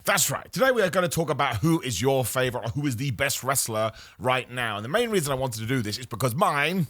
That's right. Today we are going to talk about who is your favorite or who is the best wrestler right now. And the main reason I wanted to do this is because mine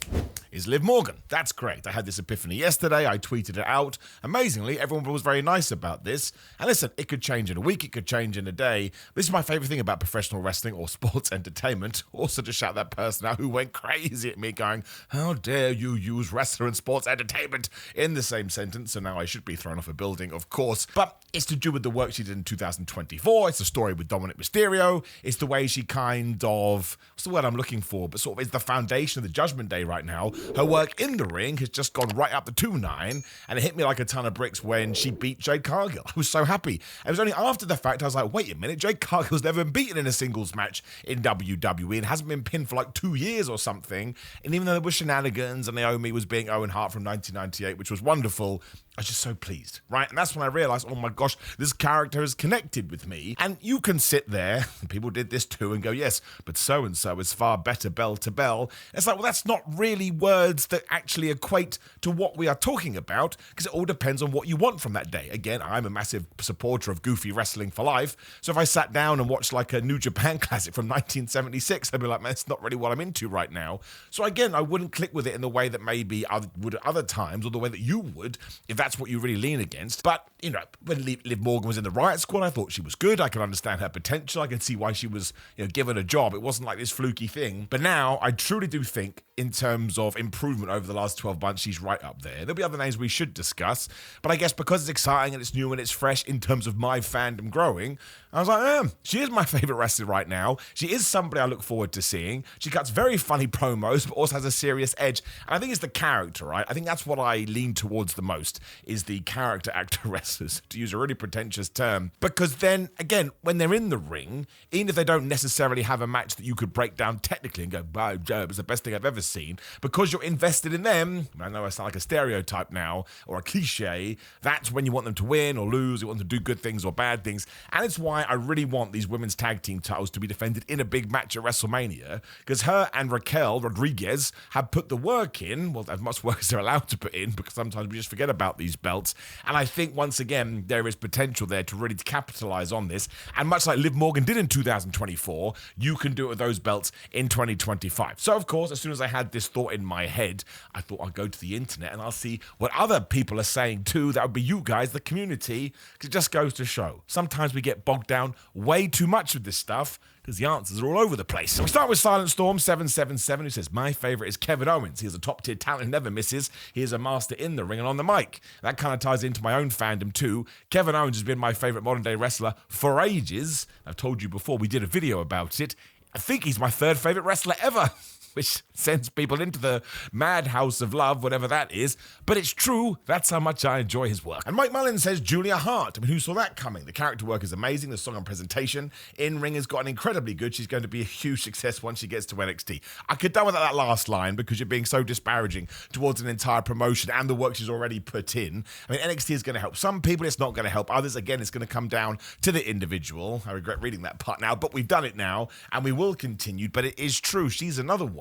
is Liv Morgan. That's correct. I had this epiphany yesterday. I tweeted it out. Amazingly, everyone was very nice about this. And listen, it could change in a week. It could change in a day. This is my favorite thing about professional wrestling or sports entertainment. Also to shout that person out who went crazy at me going, how dare you use wrestler and sports entertainment in the same sentence? So now I should be thrown off a building, of course. But it's to do with the work she did in 2024. It's a story with Dominic Mysterio. It's the way she kind of, what's the word I'm looking for? But sort of is the foundation of the Judgment Day right now. Her work in the ring has just gone right up to 2-9, and it hit me like a ton of bricks when she beat Jade Cargill. I was so happy. It was only after the fact I was like, wait a minute, Jade Cargill's never been beaten in a singles match in WWE and hasn't been pinned for like 2 years or something. And even though there were shenanigans and Naomi was being Owen Hart from 1998, which was wonderful, I was just so pleased, right? And that's when I realized, oh my gosh, this character is connected with me. And you can sit there, and people did this too, and go, yes, but so-and-so is far better bell to bell. It's like, well, that's not really words that actually equate to what we are talking about, because it all depends on what you want from that day. Again, I'm a massive supporter of goofy wrestling for life. So if I sat down and watched like a New Japan classic from 1976, I'd be like, man, it's not really what I'm into right now. So again, I wouldn't click with it in the way that maybe I would at other times, or the way that you would, if that's what you really lean against. But, you know, when Liv Morgan was in the Riot Squad, I thought she was good. I can understand her potential. I can see why she was, given a job. It wasn't like this fluky thing. But now, I truly do think, in terms of improvement over the last 12 months, she's right up there. There'll be other names we should discuss. But I guess because it's exciting and it's new and it's fresh in terms of my fandom growing, I was like, she is my favorite wrestler right now. She is somebody I look forward to seeing. She cuts very funny promos, but also has a serious edge. And I think it's the character, right? I think that's what I lean towards the most, is the character actor wrestlers, to use a really pretentious term. Because then, again, when they're in the ring, even if they don't necessarily have a match that you could break down technically and go, wow, Joe, it's the best thing I've ever seen, because you're invested in them, I know I sound like a stereotype now, or a cliche, that's when you want them to win or lose, you want them to do good things or bad things. And it's why I really want these women's tag team titles to be defended in a big match at WrestleMania, because her and Raquel Rodriguez have put the work in, well, as much work as they're allowed to put in, because sometimes we just forget about these belts. And I think, once again, there is potential there to really capitalize on this. And much like Liv Morgan did in 2024, you can do it with those belts in 2025. So, of course, as soon as I had this thought in my head, I thought I'll go to the internet and I'll see what other people are saying too. That would be you guys, the community, because it just goes to show. Sometimes we get bogged down way too much with this stuff, because the answers are all over the place. So we start with Silent Storm 777, who says, my favorite is Kevin Owens. He is a top-tier talent who never misses. He is a master in the ring and on the mic. That kind of ties into my own fandom too. Kevin Owens has been my favorite modern-day wrestler for ages. I've told you before, we did a video about it. I think he's my third favorite wrestler ever, which sends people into the madhouse of love, whatever that is. But it's true, that's how much I enjoy his work. And Mike Mullins says Julia Hart. I mean, who saw that coming? The character work is amazing, the song and presentation in-ring has gotten incredibly good. She's going to be a huge success once she gets to NXT. I could done without that last line, because you're being so disparaging towards an entire promotion and the work she's already put in. I mean, NXT is going to help some people, it's not going to help others. Again, it's going to come down to the individual. I regret reading that part now, but we've done it now, and we will continue. But it is true, she's another one.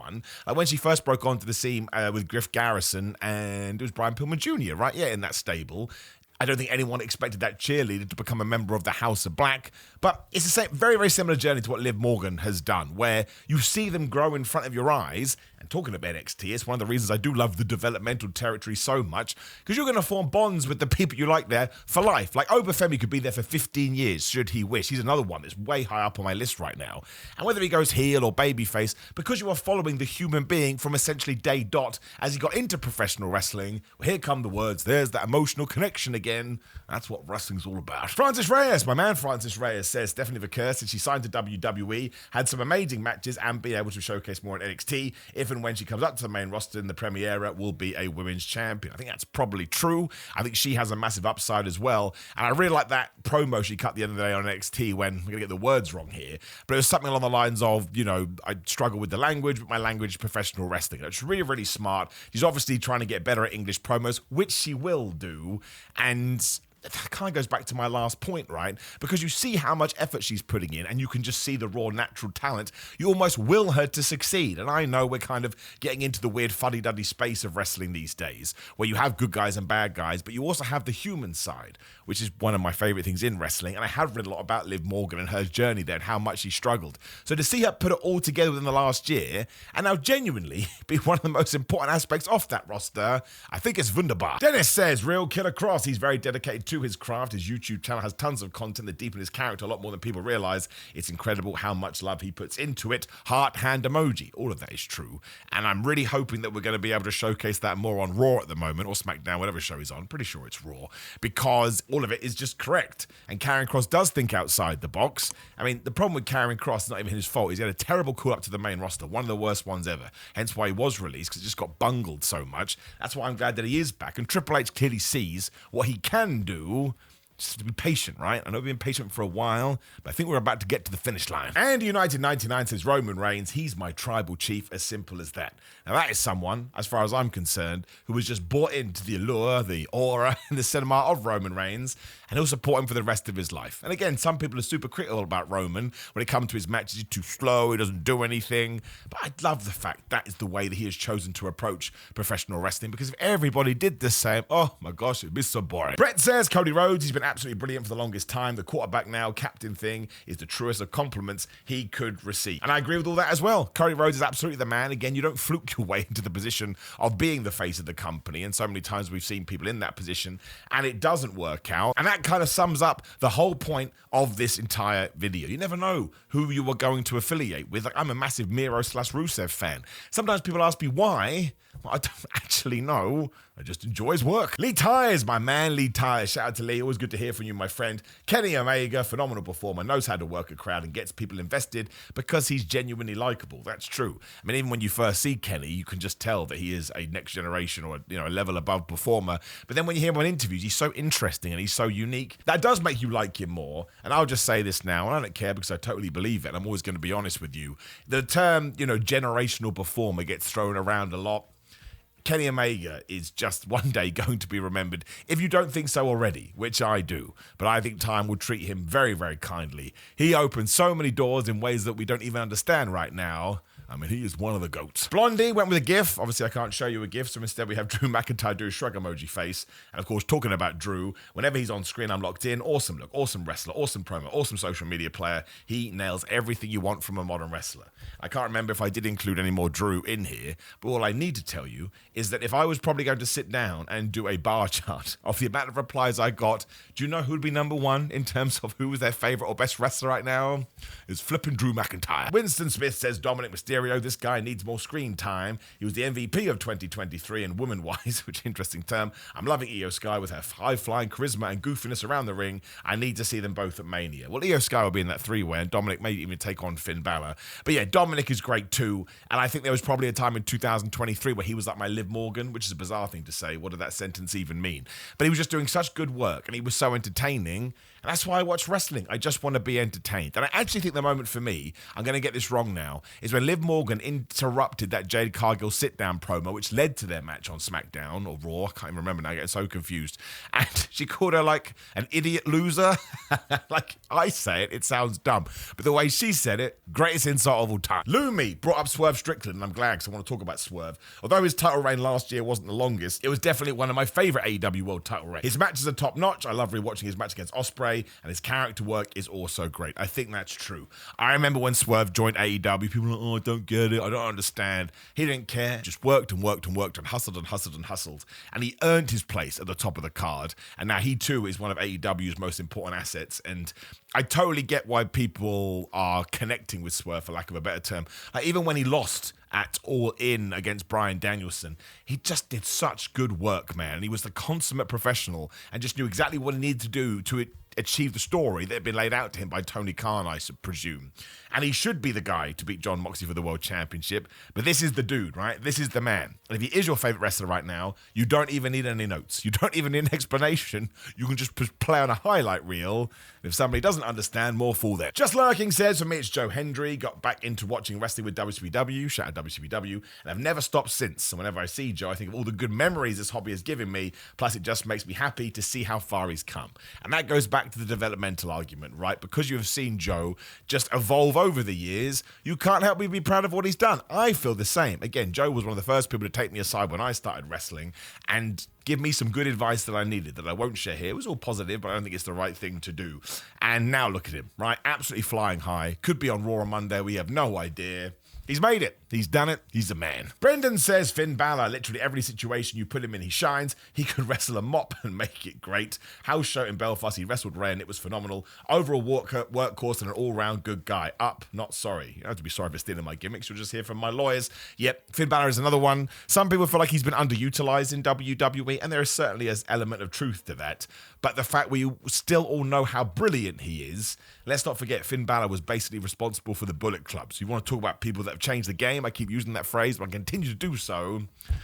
When she first broke onto the scene with Griff Garrison, and it was Brian Pillman Jr., right? Yeah, in that stable. I don't think anyone expected that cheerleader to become a member of the House of Black, but it's the same, very, very similar journey to what Liv Morgan has done, where you see them grow in front of your eyes. And talking about NXT, it's one of the reasons I do love the developmental territory so much, because you're going to form bonds with the people you like there for life. Like Obafemi could be there for 15 years, should he wish. He's another one that's way high up on my list right now. And whether he goes heel or babyface, because you are following the human being from essentially day dot as he got into professional wrestling, well, here come the words, there's that emotional connection again. That's what wrestling's all about. Francis Reyes, my man Francis Reyes, says Stephanie Vickers, since she signed to WWE, had some amazing matches and be able to showcase more in NXT. If and when she comes up to the main roster in the Premiere, will be a women's champion. I think that's probably true. I think she has a massive upside as well. And I really like that promo she cut the end of the day on NXT when, I'm going to get the words wrong here, but it was something along the lines of, I struggle with the language, but my language is professional wrestling. It's really, really smart. She's obviously trying to get better at English promos, which she will do. And that kind of goes back to my last point, right? Because you see how much effort she's putting in, and you can just see the raw natural talent. You almost will her to succeed. And I know we're kind of getting into the weird fuddy-duddy space of wrestling these days, where you have good guys and bad guys, but you also have the human side, which is one of my favorite things in wrestling. And I have read a lot about Liv Morgan and her journey there and how much she struggled. So to see her put it all together within the last year, and now genuinely be one of the most important aspects of that roster, I think it's wunderbar. Dennis says, Real Killer Cross, he's very dedicated to his craft. His YouTube channel has tons of content that deepen his character a lot more than people realize. It's incredible how much love he puts into it. Heart, hand emoji. All of that is true. And I'm really hoping that we're going to be able to showcase that more on Raw at the moment, or SmackDown, whatever show he's on. Pretty sure it's Raw, because all of it is just correct. And Karrion Kross does think outside the box. I mean, the problem with Karrion Kross is not even his fault. He's had a terrible call up to the main roster, one of the worst ones ever. Hence why he was released, because it just got bungled so much. That's why I'm glad that he is back. And Triple H clearly sees what he can do. Just to be patient, right? I know we've been patient for a while, but I think we're about to get to the finish line. And United 99 says, Roman Reigns, he's my tribal chief, as simple as that. Now that is someone, as far as I'm concerned, who was just bought into the allure, the aura, and the cinema of Roman Reigns, and he'll support him for the rest of his life. And again, some people are super critical about Roman when it comes to his matches. He's too slow, he doesn't do anything. But I love the fact that is the way that he has chosen to approach professional wrestling, because if everybody did the same, oh my gosh, it'd be so boring. Brett says, Cody Rhodes, he's been absolutely brilliant for the longest time. The quarterback now, captain thing is the truest of compliments he could receive. And I agree with all that as well. Cody Rhodes is absolutely the man. Again, you don't fluke your way into the position of being the face of the company. And so many times we've seen people in that position and it doesn't work out. And that kind of sums up the whole point of this entire video. You never know who you are going to affiliate with. Like, I'm a massive Miro/Rusev fan. Sometimes people ask me why. Well, I don't actually know. I just enjoy his work. Lee Tyres, my man, Lee Tyres. Shout out to Lee. Always good to hear from you, my friend. Kenny Omega, phenomenal performer, knows how to work a crowd and gets people invested because he's genuinely likable. That's true. I mean, even when you first see Kenny, you can just tell that he is a next generation or a level above performer. But then when you hear him on interviews, he's so interesting and he's so unique. That does make you like him more. And I'll just say this now, and I don't care because I totally believe it. And I'm always going to be honest with you. The term, generational performer gets thrown around a lot. Kenny Omega is just one day going to be remembered, if you don't think so already, which I do. But I think time will treat him very, very kindly. He opened so many doors in ways that we don't even understand right now. I mean, he is one of the GOATs. Blondie went with a GIF. Obviously, I can't show you a GIF, so instead we have Drew McIntyre do a shrug emoji face. And of course, talking about Drew, whenever he's on screen, I'm locked in. Awesome look, awesome wrestler, awesome promo, awesome social media player. He nails everything you want from a modern wrestler. I can't remember if I did include any more Drew in here, but all I need to tell you is that if I was probably going to sit down and do a bar chart of the amount of replies I got, do you know who would be number one in terms of who was their favorite or best wrestler right now? It's flipping Drew McIntyre. Winston Smith says, Dominic Mysterio, this guy needs more screen time. He was the MVP of 2023 and woman-wise, which interesting term. I'm loving Io Sky with her high-flying charisma and goofiness around the ring. I need to see them both at Mania. Well, Io Sky will be in that three-way and Dominic may even take on Finn Balor. But yeah, Dominic is great too. And I think there was probably a time in 2023 where he was like my Liv Morgan, which is a bizarre thing to say. What did that sentence even mean? But he was just doing such good work and he was so entertaining. And that's why I watch wrestling. I just want to be entertained. And I actually think the moment for me, I'm going to get this wrong now, is when Liv Morgan interrupted that Jade Cargill sit-down promo, which led to their match on SmackDown or Raw. I can't even remember now. I get so confused. And she called her like an idiot loser. Like I say it, it sounds dumb. But the way she said it, greatest insult of all time. Lumi brought up Swerve Strickland, and I'm glad because I want to talk about Swerve. Although his title reign last year wasn't the longest, it was definitely one of my favorite AEW World title reigns. His matches are top-notch. I love rewatching his match against Ospreay. And his character work is also great. I think that's true. I remember when Swerve joined AEW, people were like, oh, I don't get it, I don't understand. He didn't care, just worked and worked and worked and hustled and hustled and hustled. And he earned his place at the top of the card. And now he too is one of AEW's most important assets. And I totally get why people are connecting with Swerve, for lack of a better term. Like, even when he lost at All In against Bryan Danielson, he just did such good work, man. He was the consummate professional and just knew exactly what he needed to do to achieve the story that had been laid out to him by Tony Khan, I presume. And he should be the guy to beat Jon Moxley for the World Championship. But this is the dude, right? This is the man. And if he is your favorite wrestler right now, you don't even need any notes. You don't even need an explanation. You can just play on a highlight reel. If somebody doesn't understand, more fool them. Just Lurking says, for me, it's Joe Hendry. Got back into watching wrestling with WCW. Shout out WCW. And I've never stopped since. And whenever I see Joe, I think of all the good memories this hobby has given me. Plus, it just makes me happy to see how far he's come. And that goes back to the developmental argument, right? Because you have seen Joe just evolve over the years, you can't help but be proud of what he's done. I feel the same. Again, Joe was one of the first people to take me aside when I started wrestling and give me some good advice that I needed, that I won't share here. It was all positive, but I don't think it's the right thing to do. And now look at him, right? Absolutely flying high. Could be on Raw on Monday. We have no idea. He's made it. He's done it. He's a man. Brendan says, Finn Balor, literally every situation you put him in, he shines. He could wrestle a mop and make it great. House show in Belfast, he wrestled Ray and it was phenomenal. Overall workhorse and an all-round good guy. Up, not sorry. You don't have to be sorry for stealing my gimmicks. You'll just hear from my lawyers. Yep, Finn Balor is another one. Some people feel like he's been underutilized in WWE, and there is certainly an element of truth to that. But the fact we still all know how brilliant he is, let's not forget Finn Balor was basically responsible for the Bullet Club. So you want to talk about people that have changed the game. I keep using that phrase, but I continue to do so.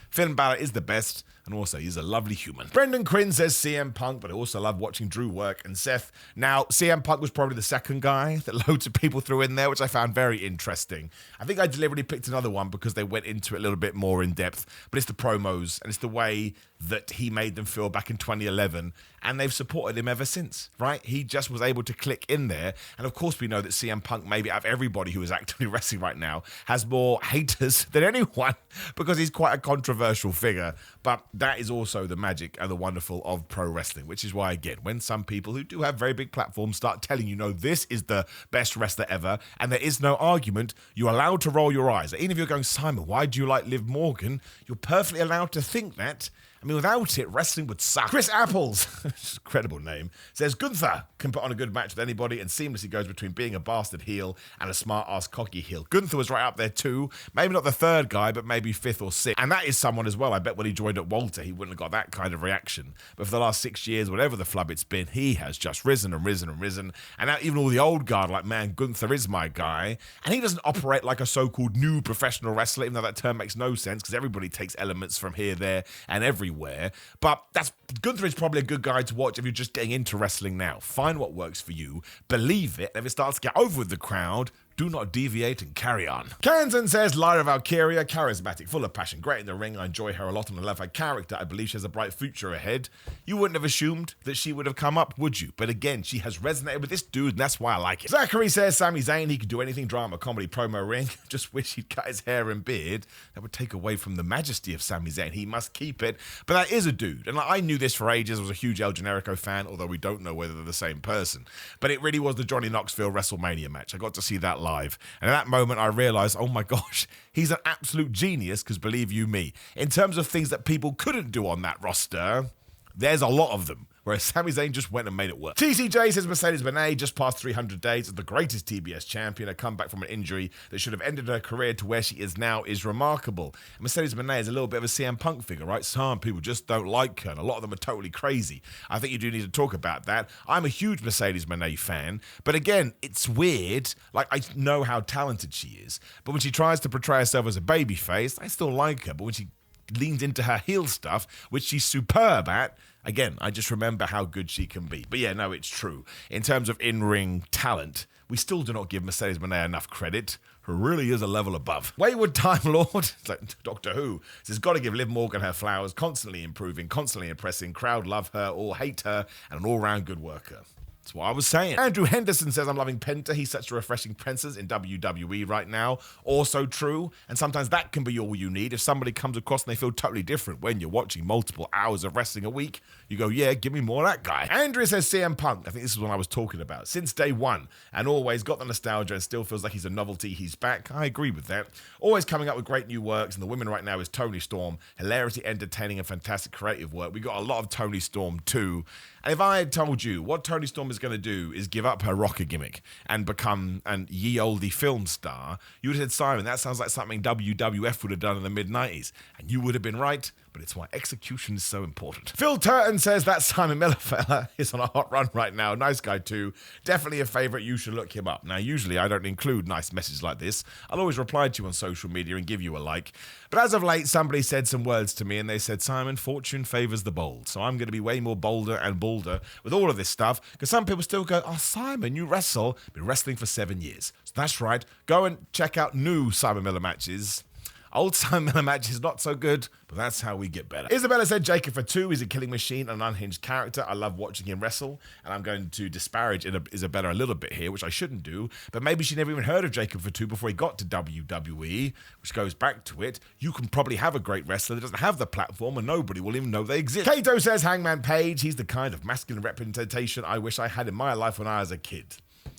Finn Balor is the best, and also he's a lovely human. Brendan Quinn says CM Punk, but I also love watching Drew work and Seth. Now, CM Punk was probably the second guy that loads of people threw in there, which I found very interesting. I think I deliberately picked another one because they went into it a little bit more in depth, but it's the promos, and it's the way that he made them feel back in 2011, and they've supported him ever since, right? He just was able to click in there, and of course we know that CM Punk, maybe out of everybody who is actively wrestling right now, has more haters than anyone because he's quite a controversial figure, but that is also the magic and the wonderful of pro wrestling, which is why, again, when some people who do have very big platforms start telling you, no, this is the best wrestler ever, and there is no argument, you're allowed to roll your eyes. Even if you're going, Simon, why do you like Liv Morgan? You're perfectly allowed to think that. I mean, without it, wrestling would suck. Chris Apples, incredible name, says, Gunther can put on a good match with anybody and seamlessly goes between being a bastard heel and a smart-ass cocky heel. Gunther was right up there too. Maybe not the third guy, but maybe fifth or sixth. And that is someone as well. I bet when he joined at Walter, he wouldn't have got that kind of reaction. But for the last 6 years, whatever the flub it's been, he has just risen and risen and risen. And now even all the old guard, like, man, Gunther is my guy. And he doesn't operate like a so-called new professional wrestler, even though that term makes no sense because everybody takes elements from here, there, and everywhere. But Gunther is probably a good guy to watch if you're just getting into wrestling now. Find what works for you, believe it, and if it starts to get over with the crowd, do not deviate and carry on. Kansan says, Lyra Valkyria, charismatic, full of passion, great in the ring. I enjoy her a lot and I love her character. I believe she has a bright future ahead. You wouldn't have assumed that she would have come up, would you? But again, she has resonated with this dude, and that's why I like it. Zachary says, Sami Zayn, he could do anything, drama, comedy, promo, ring. Just wish he'd cut his hair and beard. That would take away from the majesty of Sami Zayn. He must keep it. But that is a dude. And I knew this for ages. I was a huge El Generico fan, although we don't know whether they're the same person. But it really was the Johnny Knoxville WrestleMania match. I got to see that live. And at that moment, I realized, oh my gosh, he's an absolute genius, because believe you me, in terms of things that people couldn't do on that roster, there's a lot of them. Whereas Sami Zayn just went and made it work. TCJ says Mercedes Moné just past 300 days as the greatest TBS champion. A comeback from an injury that should have ended her career to where she is now is remarkable. And Mercedes Moné is a little bit of a CM Punk figure, right? Some people just don't like her, and a lot of them are totally crazy. I think you do need to talk about that. I'm a huge Mercedes Moné fan, but again, it's weird. Like, I know how talented she is, but when she tries to portray herself as a babyface, I still like her. But when she leans into her heel stuff, which she's superb at, again, I just remember how good she can be. But yeah, no, it's true. In terms of in-ring talent, we still do not give Mercedes Moné enough credit. Her really is a level above. Wayward Time Lord, it's like Doctor Who, says, got to give Liv Morgan her flowers, constantly improving, constantly impressing, crowd love her or hate her, and an all-round good worker. That's what I was saying. Andrew Henderson says, I'm loving Penta. He's such a refreshing presence in WWE right now. Also true. And sometimes that can be all you need. If somebody comes across and they feel totally different when you're watching multiple hours of wrestling a week, you go, yeah, give me more of that guy. Andrew says CM Punk. I think this is what I was talking about. Since day one, and always got the nostalgia and still feels like he's a novelty. He's back. I agree with that. Always coming up with great new works. And the women right now is Toni Storm. Hilarity, entertaining, and fantastic creative work. We got a lot of Toni Storm too. And if I had told you what Toni Storm is going to do is give up her rocker gimmick and become an ye olde film star, you would have said, Simon, that sounds like something WWF would have done in the mid-90s. And you would have been right. but it's why execution is so important. Phil Turton says that Simon Miller fella is on a hot run right now. Nice guy too. Definitely a favourite. You should look him up. Now, usually I don't include nice messages like this. I'll always reply to you on social media and give you a like. But as of late, somebody said some words to me and they said, Simon, fortune favours the bold. So I'm going to be way more bolder and bolder with all of this stuff, because some people still go, oh, Simon, you wrestle. Been wrestling for 7 years. So that's right. Go and check out new Simon Miller matches. Old Simon Miller matches not so good, but that's how we get better. Isabella said Jacob for 2 is a killing machine and an unhinged character. I love watching him wrestle, and I'm going to disparage Isabella a little bit here, which I shouldn't do, but maybe she never even heard of Jacob for 2 before he got to WWE, which goes back to it. You can probably have a great wrestler that doesn't have the platform, and nobody will even know they exist. Kato says Hangman Page, he's the kind of masculine representation I wish I had in my life when I was a kid.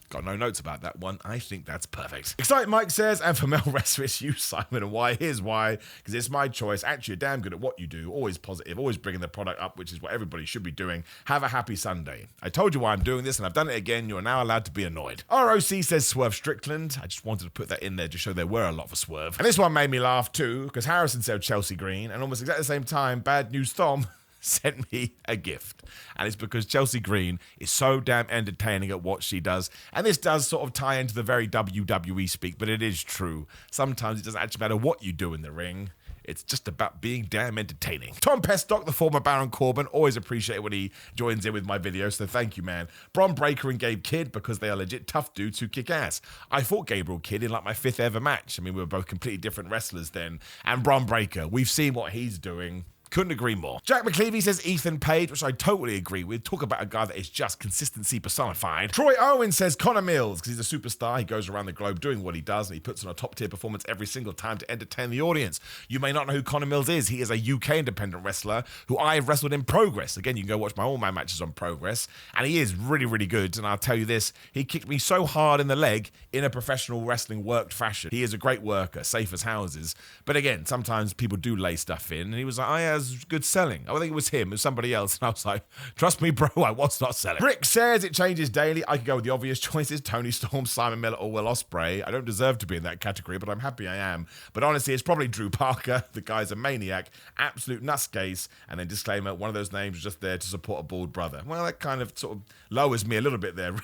Got no notes about that one. I think that's perfect. Excite Mike says, and for male wrestlers, you, Simon, and why? Here's why. Because it's my choice. Actually, you're damn good at what you do. Always positive. Always bringing the product up, which is what everybody should be doing. Have a happy Sunday. I told you why I'm doing this, and I've done it again. You are now allowed to be annoyed. ROC says Swerve Strickland. I just wanted to put that in there to show there were a lot for Swerve. And this one made me laugh too, because Harrison said Chelsea Green, and almost exactly the same time, Bad News Tom sent me a gift. And it's because Chelsea Green is so damn entertaining at what she does. And this does sort of tie into the very WWE speak, but it is true. Sometimes it doesn't actually matter what you do in the ring. It's just about being damn entertaining. Tom Pestock, the former Baron Corbin, always appreciate when he joins in with my videos, so thank you, man. Bron Breakker and Gabe Kidd, because they are legit tough dudes who kick ass. I fought Gabriel Kidd in like my 5th ever match. I mean, we were both completely different wrestlers then. And Bron Breakker, we've seen what he's doing. Couldn't agree more. Jack McClevey says Ethan Page, which I totally agree with. Talk about a guy that is just consistency personified. Troy Owen says Connor Mills, because he's a superstar. He goes around the globe doing what he does, and he puts on a top-tier performance every single time to entertain the audience. You may not know who Connor Mills is. He is a UK independent wrestler who I have wrestled in Progress. Again, you can go watch my all-man matches on Progress, and he is really, really good. And I'll tell you this, he kicked me so hard in the leg in a professional wrestling worked fashion. He is a great worker, safe as houses. But again, sometimes people do lay stuff in, and he was like, I has good selling. I think it was him, it was somebody else. And I was like, trust me, bro, I was not selling. Rick says it changes daily. I could go with the obvious choices, Tony Storm, Simon Miller, or Will Ospreay. I don't deserve to be in that category, but I'm happy I am. But honestly, it's probably Drew Parker. The guy's a maniac, absolute nutcase. And then disclaimer, one of those names was just there to support a bald brother. Well, that kind of sort of lowers me a little bit there.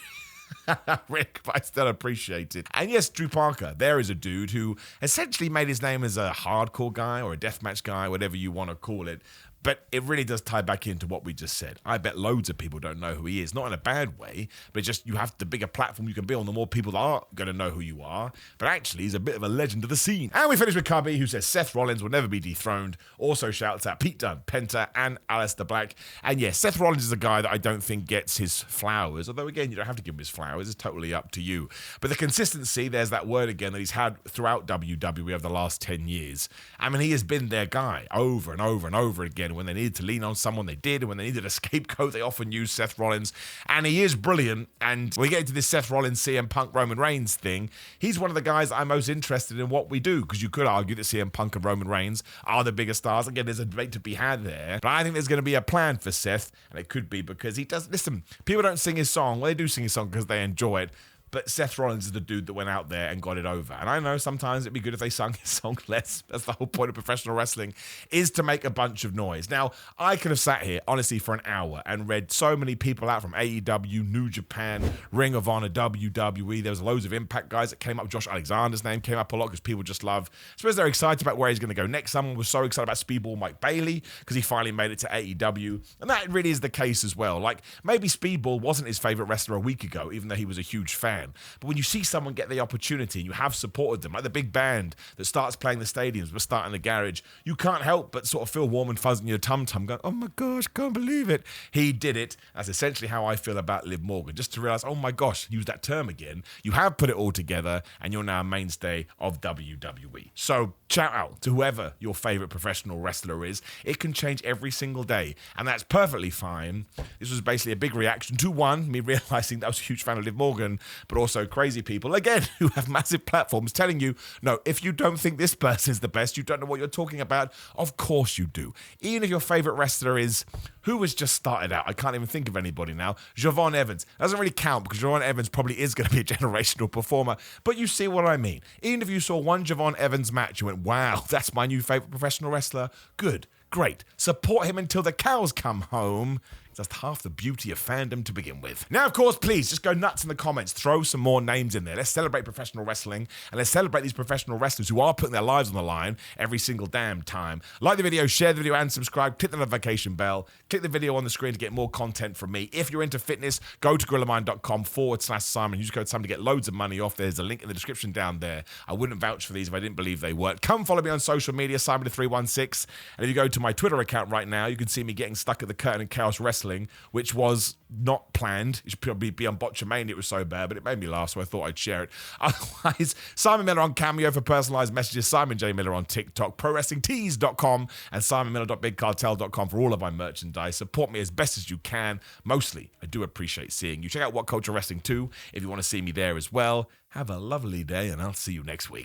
Rick, but I still appreciate it. And yes, Drew Parker, there is a dude who essentially made his name as a hardcore guy or a deathmatch guy, whatever you want to call it. But it really does tie back into what we just said. I bet loads of people don't know who he is. Not in a bad way, but just you have the bigger platform you can be on, the more people are going to know who you are. But actually, he's a bit of a legend of the scene. And we finish with Cubby, who says Seth Rollins will never be dethroned. Also shouts out Pete Dunne, Penta, and Aleister Black. And yes, Seth Rollins is a guy that I don't think gets his flowers. Although, again, you don't have to give him his flowers. It's totally up to you. But the consistency, there's that word again that he's had throughout WWE over the last 10 years. I mean, he has been their guy over and over and over again. When they needed to lean on someone, they did. And when they needed a scapegoat, they often used Seth Rollins. And he is brilliant. And when we get into this Seth Rollins, CM Punk, Roman Reigns thing, he's one of the guys I'm most interested in what we do. Because you could argue that CM Punk and Roman Reigns are the bigger stars. Again, there's a debate to be had there. But I think there's going to be a plan for Seth. And it could be because he does, listen, people don't sing his song. Well, they do sing his song because they enjoy it. But Seth Rollins is the dude that went out there and got it over. And I know sometimes it'd be good if they sung his song less. That's the whole point of professional wrestling, is to make a bunch of noise. Now, I could have sat here, honestly, for an hour and read so many people out from AEW, New Japan, Ring of Honor, WWE. There was loads of Impact guys that came up. Josh Alexander's name came up a lot because people just love. I suppose they're excited about where he's going to go next. Someone was so excited about Speedball Mike Bailey because he finally made it to AEW. And that really is the case as well. Like, maybe Speedball wasn't his favorite wrestler a week ago, even though he was a huge fan. But when you see someone get the opportunity and you have supported them, like the big band that starts playing the stadiums, we're starting the garage, you can't help but sort of feel warm and fuzzy in your tum-tum going, oh my gosh, can't believe it. He did it. That's essentially how I feel about Liv Morgan. Just to realize, oh my gosh, use that term again. You have put it all together and you're now a mainstay of WWE. So shout out to whoever your favorite professional wrestler is. It can change every single day. And that's perfectly fine. This was basically a big reaction to one, me realizing that I was a huge fan of Liv Morgan, but also crazy people, again, who have massive platforms telling you, no, if you don't think this person's the best, you don't know what you're talking about. Of course you do. Even if your favorite wrestler is, who has just started out? I can't even think of anybody now. Javon Evans. Doesn't really count because Javon Evans probably is going to be a generational performer, but you see what I mean. Even if you saw one Javon Evans match, you went, wow, that's my new favorite professional wrestler. Good. Great. Support him until the cows come home. Just half the beauty of fandom to begin with. Now, of course, please just go nuts in the comments. Throw some more names in there. Let's celebrate professional wrestling, and let's celebrate these professional wrestlers who are putting their lives on the line every single damn time. Like the video, share the video, and subscribe. Click the notification bell. Click the video on the screen to get more content from me. If you're into fitness, go to gorillamind.com/Simon. Use code Simon to get loads of money off. There's a link in the description down there. I wouldn't vouch for these if I didn't believe they worked. Come follow me on social media, Simon316. And if you go to my Twitter account right now, you can see me getting stuck at the curtain in Chaos Wrestling, which was not planned. It should probably be on Botchamania. It was so bad, but it made me laugh, so I thought I'd share it. Otherwise, Simon Miller on Cameo for personalized messages, Simon J. Miller on TikTok, ProWrestlingTees.com, and SimonMiller.BigCartel.com for all of my merchandise. Support me as best as you can. Mostly, I do appreciate seeing you. Check out What Culture Wrestling 2 if you want to see me there as well. Have a lovely day, and I'll see you next week.